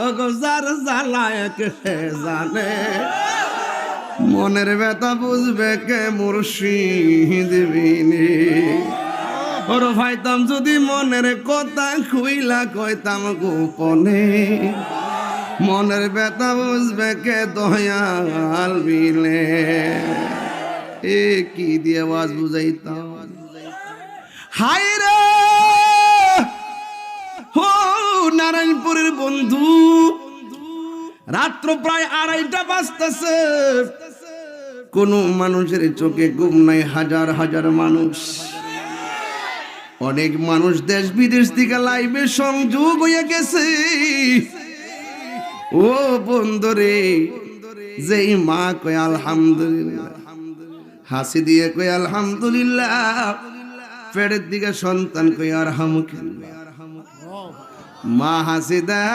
ওগো যার জ্বালায় কে জানে, মনের ব্যথা বুঝবে কে মুর্শিদ বিনে। ওর ভাইতাম যদি মনের কথা খুইলা কইতাম গোপনে, মনের ব্যথা বুঝবে কে দয়াল বিলে। এ কি দিয়ে আওয়াজ বুঝাইতাম। হায় রে ও নারায়ণপুরের বন্ধু, রাত্র প্রায় 2:30 বাজতেছে, কোন মানুষের চোখে ঘুম নাই। হাজার হাজার মানুষ, অনেক মানুষ দেশ বিদেশ থেকে লাইভে সংযোগ হয়ে গেছে। ও বন্ধুরে, যেই মা কয় আলহামদুলিল্লাহ, হাসি দিয়ে কয় আলহামদুলিল্লাহ, পেটের দিকে সন্তান কয় আরহামুকাল্লাহ, মা হাসি দেয়।